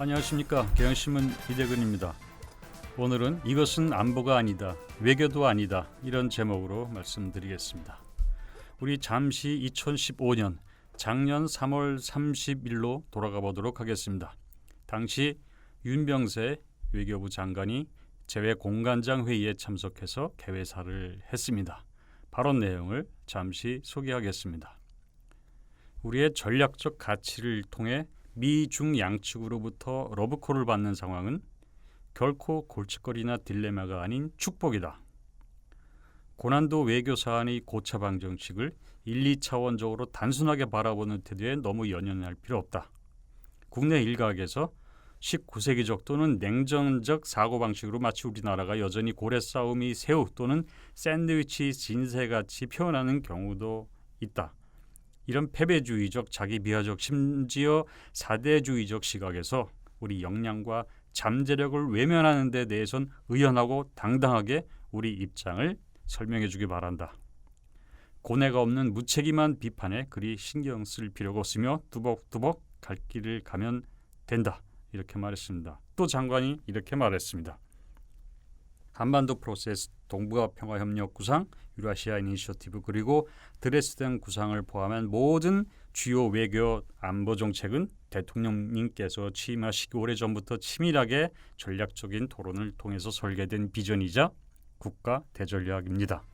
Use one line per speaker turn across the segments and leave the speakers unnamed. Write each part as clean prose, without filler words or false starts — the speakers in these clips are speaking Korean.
안녕하십니까. 경향신문 이대근입니다. 오늘은 이것은 안보가 아니다, 외교도 아니다, 이런 제목으로 말씀드리겠습니다. 우리 잠시 2015년 작년 3월 30일로 돌아가 보도록 하겠습니다. 당시 윤병세 외교부 장관이 재외공관장 회의에 참석해서 개회사를 했습니다. 발언 내용을 잠시 소개하겠습니다. 우리의 전략적 가치를 통해 미중 양측으로부터 러브콜을 받는 상황은 결코 골칫거리나 딜레마가 아닌 축복이다. 고난도 외교 사안의 고차방 정책을 1, 2차원적으로 단순하게 바라보는 태도에 너무 연연할 필요 없다. 국내 일각에서 19세기적 또는 냉전적 사고방식으로 마치 우리나라가 여전히 고래 싸움이 새우 또는 샌드위치 진세같이 표현하는 경우도 있다. 이런 패배주의적, 자기 비하적, 심지어 사대주의적 시각에서 우리 역량과 잠재력을 외면하는 데 대해선 의연하고 당당하게 우리 입장을 설명해 주기 바란다. 고뇌가 없는 무책임한 비판에 그리 신경 쓸 필요가 없으며 뚜벅뚜벅 갈 길을 가면 된다. 이렇게 말했습니다. 또 장관이 이렇게 말했습니다. 한반도 프로세스, 동북아 평화협력 구상, 유라시아 이니셔티브 그리고 드레스덴 구상을 포함한 모든 주요 외교 안보 정책은 대통령님께서 취임하시기 오래전부터 치밀하게 전략적인 토론을 통해서 설계된 비전이자 국가 대전략입니다.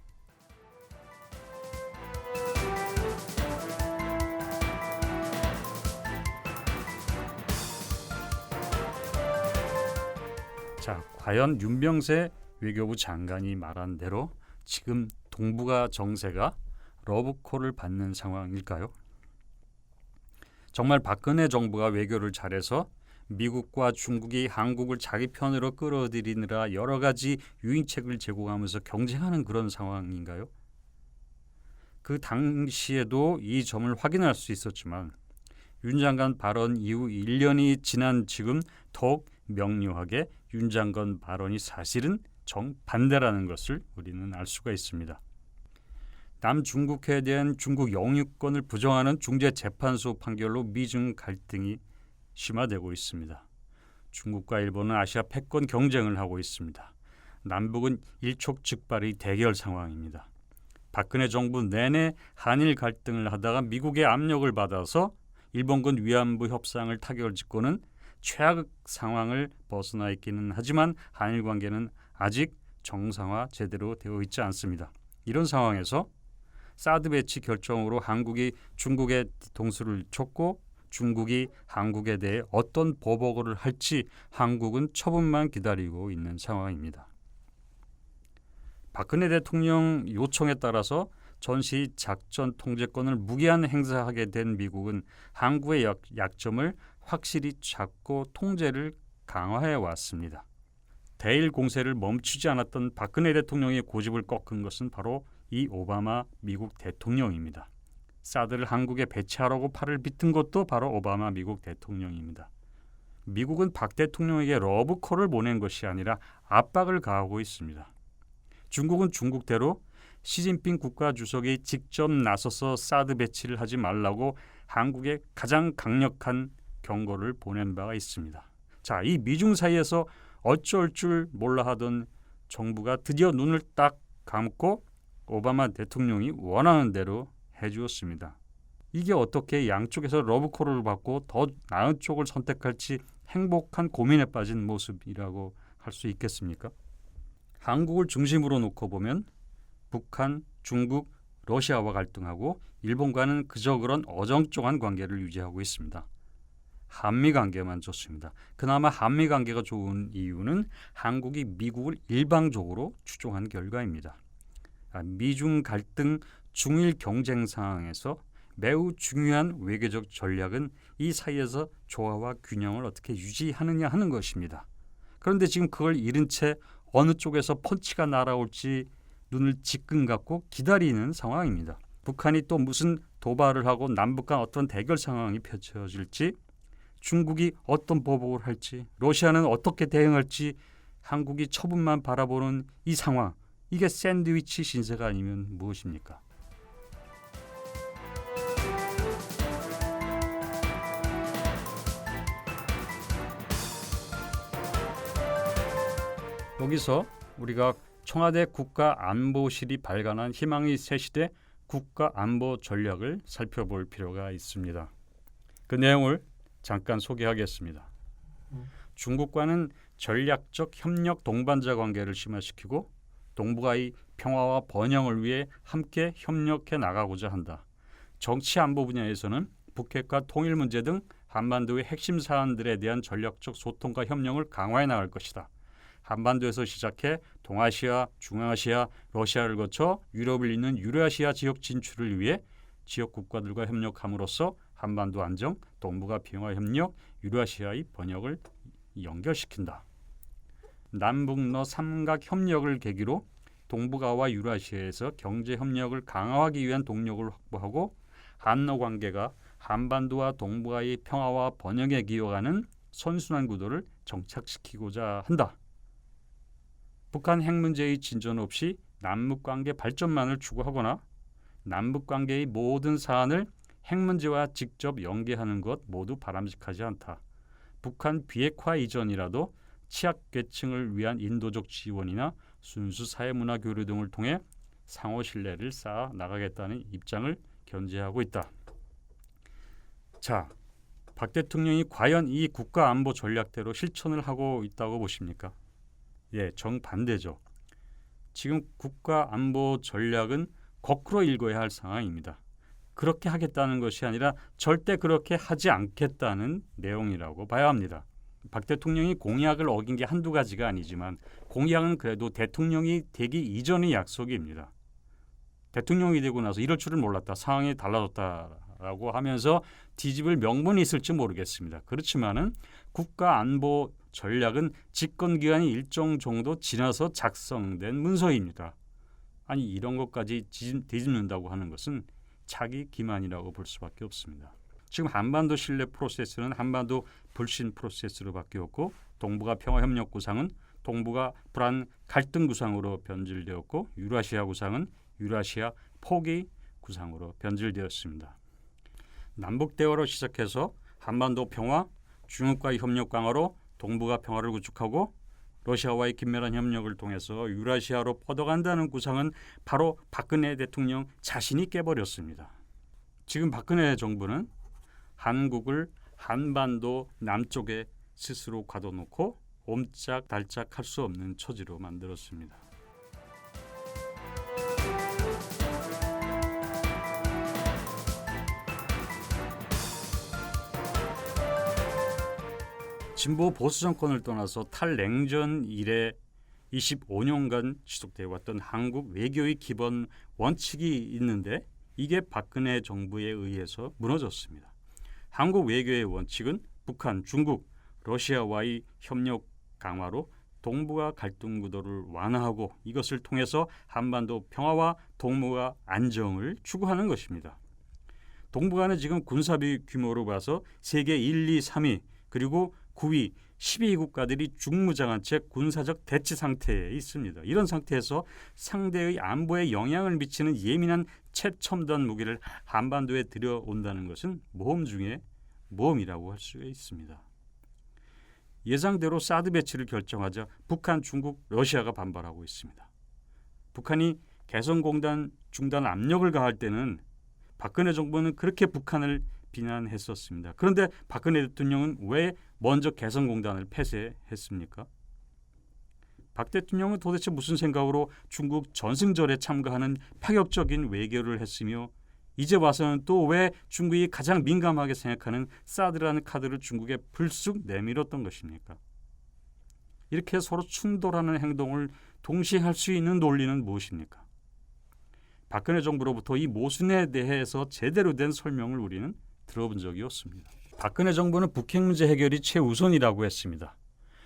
자, 과연 윤병세 외교부 장관이 말한 대로 지금 동북아 정세가 러브콜을 받는 상황일까요? 정말 박근혜 정부가 외교를 잘해서 미국과 중국이 한국을 자기 편으로 끌어들이느라 여러 가지 유인책을 제공하면서 경쟁하는 그런 상황인가요? 그 당시에도 이 점을 확인할 수 있었지만 윤 장관 발언 이후 1년이 지난 지금 더욱 명료하게 윤 장관 발언이 사실은 정반대라는 것을 우리는 알 수가 있습니다. 남중국해에 대한 중국 영유권을 부정하는 중재재판소 판결로 미중 갈등이 심화되고 있습니다. 중국과 일본은 아시아 패권 경쟁을 하고 있습니다. 남북은 일촉즉발의 대결 상황입니다. 박근혜 정부 내내 한일 갈등을 하다가 미국의 압력을 받아서 일본군 위안부 협상을 타결짓고는 최악 상황을 벗어나 있기는 하지만 한일 관계는 아직 정상화 제대로 되어 있지 않습니다. 이런 상황에서 사드 배치 결정으로 한국이 중국의 뒤통수를 쳤고 중국이 한국에 대해 어떤 보복을 할지 한국은 처분만 기다리고 있는 상황입니다. 박근혜 대통령 요청에 따라서 전시 작전 통제권을 무기한 행사하게 된 미국은 한국의 약점을 확실히 잡고 통제를 강화해 왔습니다. 대일 공세를 멈추지 않았던 박근혜 대통령의 고집을 꺾은 것은 바로 이 오바마 미국 대통령입니다. 사드를 한국에 배치하라고 팔을 비튼 것도 바로 오바마 미국 대통령입니다. 미국은 박 대통령에게 러브콜을 보낸 것이 아니라 압박을 가하고 있습니다. 중국은 중국대로 시진핑 국가주석이 직접 나서서 사드 배치를 하지 말라고 한국에 가장 강력한 경고를 보낸 바가 있습니다. 자, 이 미중 사이에서 어쩔 줄 몰라 하던 정부가 드디어 눈을 딱 감고 오바마 대통령이 원하는 대로 해주었습니다. 이게 어떻게 양쪽에서 러브콜을 받고 더 나은 쪽을 선택할지 행복한 고민에 빠진 모습이라고 할 수 있겠습니까? 한국을 중심으로 놓고 보면 북한, 중국, 러시아와 갈등하고 일본과는 그저 그런 어정쩡한 관계를 유지하고 있습니다. 한미관계만 좋습니다. 그나마 한미관계가 좋은 이유는 한국이 미국을 일방적으로 추종한 결과입니다. 미중 갈등, 중일 경쟁 상황에서 매우 중요한 외교적 전략은 이 사이에서 조화와 균형을 어떻게 유지하느냐 하는 것입니다. 그런데 지금 그걸 잃은 채 어느 쪽에서 펀치가 날아올지 눈을 지끈 감고 기다리는 상황입니다. 북한이 또 무슨 도발을 하고 남북 간 어떤 대결 상황이 펼쳐질지, 중국이 어떤 보복을 할지, 러시아는 어떻게 대응할지 한국이 처분만 바라보는 이 상황, 이게 샌드위치 신세가 아니면 무엇입니까? 여기서 우리가 청와대 국가안보실이 발간한 희망의 새시대 국가안보 전략을 살펴볼 필요가 있습니다. 그 내용을 잠깐 소개하겠습니다. 중국과는 전략적 협력 동반자 관계를 심화시키고 동북아의 평화와 번영을 위해 함께 협력해 나가고자 한다. 정치 안보 분야에서는 북핵과 통일 문제 등 한반도의 핵심 사안들에 대한 전략적 소통과 협력을 강화해 나갈 것이다. 한반도에서 시작해 동아시아, 중앙아시아, 러시아를 거쳐 유럽을 잇는 유라시아 지역 진출을 위해 지역 국가들과 협력함으로써 한반도 안정, 동북아 평화 협력, 유라시아의 번영을 연결시킨다. 남북러 삼각 협력을 계기로 동북아와 유라시아에서 경제 협력을 강화하기 위한 동력을 확보하고 한러 관계가 한반도와 동북아의 평화와 번영에 기여하는 선순환 구도를 정착시키고자 한다. 북한 핵 문제의 진전 없이 남북관계 발전만을 추구하거나 남북관계의 모든 사안을 핵 문제와 직접 연계하는 것 모두 바람직하지 않다. 북한 비핵화 이전이라도 취약계층을 위한 인도적 지원이나 순수 사회문화 교류 등을 통해 상호 신뢰를 쌓아 나가겠다는 입장을 견지하고 있다. 자, 박 대통령이 과연 이 국가안보 전략대로 실천을 하고 있다고 보십니까? 예, 정반대죠. 지금 국가안보 전략은 거꾸로 읽어야 할 상황입니다. 그렇게 하겠다는 것이 아니라 절대 그렇게 하지 않겠다는 내용이라고 봐야 합니다. 박 대통령이 공약을 어긴 게 한두 가지가 아니지만 공약은 그래도 대통령이 되기 이전의 약속입니다. 대통령이 되고 나서 이럴 줄은 몰랐다. 상황이 달라졌다라고 하면서 뒤집을 명분이 있을지 모르겠습니다. 그렇지만은 국가안보 전략은 집권 기간이 일정 정도 지나서 작성된 문서입니다. 아니 이런 것까지 뒤집는다고 하는 것은 자기 기만이라고 볼 수밖에 없습니다. 지금 한반도 신뢰 프로세스는 한반도 불신 프로세스로 바뀌었고 동북아 평화협력 구상은 동북아 불안 갈등 구상으로 변질되었고 유라시아 구상은 유라시아 포기 구상으로 변질되었습니다. 남북 대화로 시작해서 한반도 평화, 중국과의 협력 강화로 동북아 평화를 구축하고 러시아와의 긴밀한 협력을 통해서 유라시아로 뻗어간다는 구상은 바로 박근혜 대통령 자신이 깨버렸습니다. 지금 박근혜 정부는 한국을 한반도 남쪽에 스스로 가둬놓고 옴짝달짝할 수 없는 처지로 만들었습니다. 진보 보수 정권을 떠나서 탈냉전 이래 25년간 지속되어 왔던 한국 외교의 기본 원칙이 있는데 이게 박근혜 정부에 의해서 무너졌습니다. 한국 외교의 원칙은 북한, 중국, 러시아와의 협력 강화로 동북아 갈등 구도를 완화하고 이것을 통해서 한반도 평화와 동북아 안정을 추구하는 것입니다. 동북아는 지금 군사비 규모로 봐서 세계 1, 2, 3위 그리고 9위, 12위 국가들이 중무장한 채 군사적 대치 상태에 있습니다. 이런 상태에서 상대의 안보에 영향을 미치는 예민한 최첨단 무기를 한반도에 들여온다는 것은 모험 중에 모험이라고 할 수가 있습니다. 예상대로 사드 배치를 결정하자 북한, 중국, 러시아가 반발하고 있습니다. 북한이 개성공단 중단 압력을 가할 때는 박근혜 정부는 그렇게 북한을 비난했었습니다. 그런데 박근혜 대통령은 왜 먼저 개성공단을 폐쇄했습니까? 박 대통령은 도대체 무슨 생각으로 중국 전승절에 참가하는 파격적인 외교를 했으며 이제 와서는 또 왜 중국이 가장 민감하게 생각하는 사드라는 카드를 중국에 불쑥 내밀었던 것입니까? 이렇게 서로 충돌하는 행동을 동시에 할 수 있는 논리는 무엇입니까? 박근혜 정부로부터 이 모순에 대해서 제대로 된 설명을 우리는 들어본 적이 없습니다. 박근혜 정부는 북핵 문제 해결이 최우선이라고 했습니다.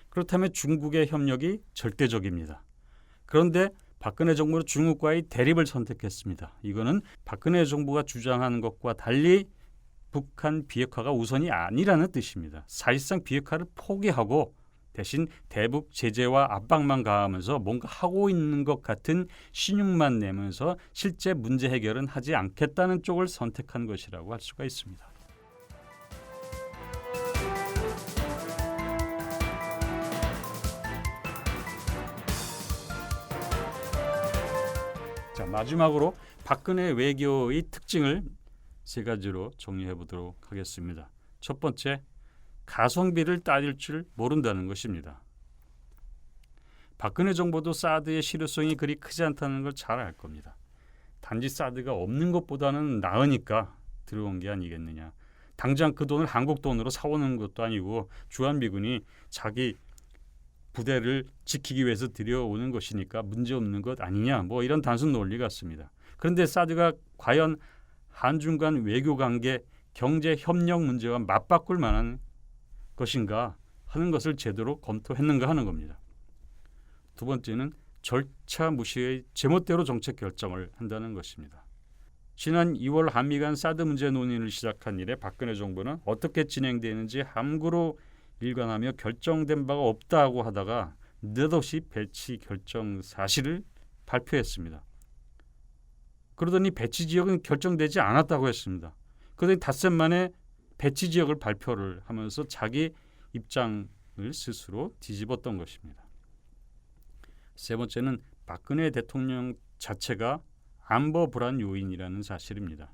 그렇다면 중국의 협력이 절대적입니다. 그런데 박근혜 정부는 중국과의 대립을 선택했습니다. 이거는 박근혜 정부가 주장하는 것과 달리 북한 비핵화가 우선이 아니라는 뜻입니다. 사실상 비핵화를 포기하고 대신 대북 제재와 압박만 가하면서 뭔가 하고 있는 것 같은 신용만 내면서 실제 문제 해결은 하지 않겠다는 쪽을 선택한 것이라고 할 수가 있습니다. 자, 마지막으로 박근혜 외교의 특징을 세 가지로 정리해 보도록 하겠습니다. 첫 번째, 가성비를 따질 줄 모른다는 것입니다. 박근혜 정부도 사드의 실효성이 그리 크지 않다는 걸 잘 알 겁니다. 단지 사드가 없는 것보다는 나으니까 들어온 게 아니겠느냐. 당장 그 돈을 한국 돈으로 사오는 것도 아니고 주한미군이 자기 부대를 지키기 위해서 들여오는 것이니까 문제없는 것 아니냐. 뭐 이런 단순 논리 같습니다. 그런데 사드가 과연 한중 간 외교관계, 경제협력 문제와 맞바꿀 만한 것인가 하는 것을 제대로 검토했는가 하는 겁니다. 두 번째는 절차 무시의 제멋대로 정책 결정을 한다는 것입니다. 지난 2월 한미 간 사드 문제 논의를 시작한 이래 박근혜 정부는 어떻게 진행되는지 함구로 일관하며 결정된 바가 없다고 하다가 느닷없이 배치 결정 사실을 발표했습니다. 그러더니 배치 지역은 결정되지 않았다고 했습니다. 그러더니 닷새 만에 배치 지역을 발표를 하면서 자기 입장을 스스로 뒤집었던 것입니다. 세 번째는 박근혜 대통령 자체가 안보 불안 요인이라는 사실입니다.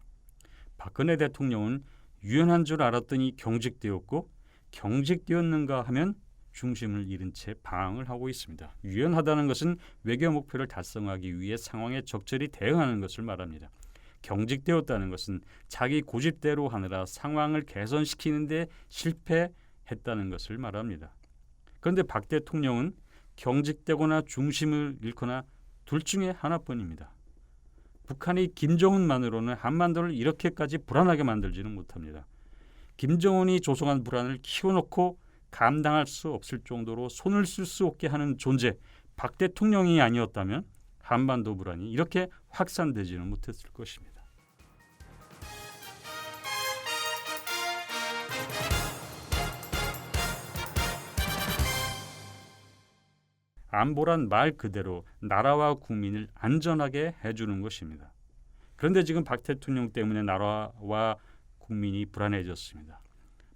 박근혜 대통령은 유연한 줄 알았더니 경직되었고 경직되었는가 하면 중심을 잃은 채 방황을 하고 있습니다. 유연하다는 것은 외교 목표를 달성하기 위해 상황에 적절히 대응하는 것을 말합니다. 경직되었다는 것은 자기 고집대로 하느라 상황을 개선시키는 데 실패했다는 것을 말합니다. 그런데 박 대통령은 경직되거나 중심을 잃거나 둘 중에 하나뿐입니다. 북한이 김정은만으로는 한반도를 이렇게까지 불안하게 만들지는 못합니다. 김정은이 조성한 불안을 키워놓고 감당할 수 없을 정도로 손을 쓸 수 없게 하는 존재, 박 대통령이 아니었다면 한반도 불안이 이렇게 확산되지는 못했을 것입니다. 안보란 말 그대로 나라와 국민을 안전하게 해주는 것입니다. 그런데 지금 박 대통령 때문에 나라와 국민이 불안해졌습니다.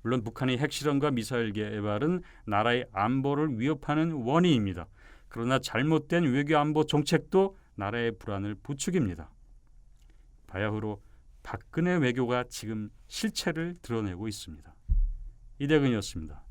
물론 북한의 핵실험과 미사일 개발은 나라의 안보를 위협하는 원인입니다. 그러나 잘못된 외교안보 정책도 나라의 불안을 부추깁니다. 바야흐로 박근혜 외교가 지금 실체를 드러내고 있습니다. 이대근이었습니다.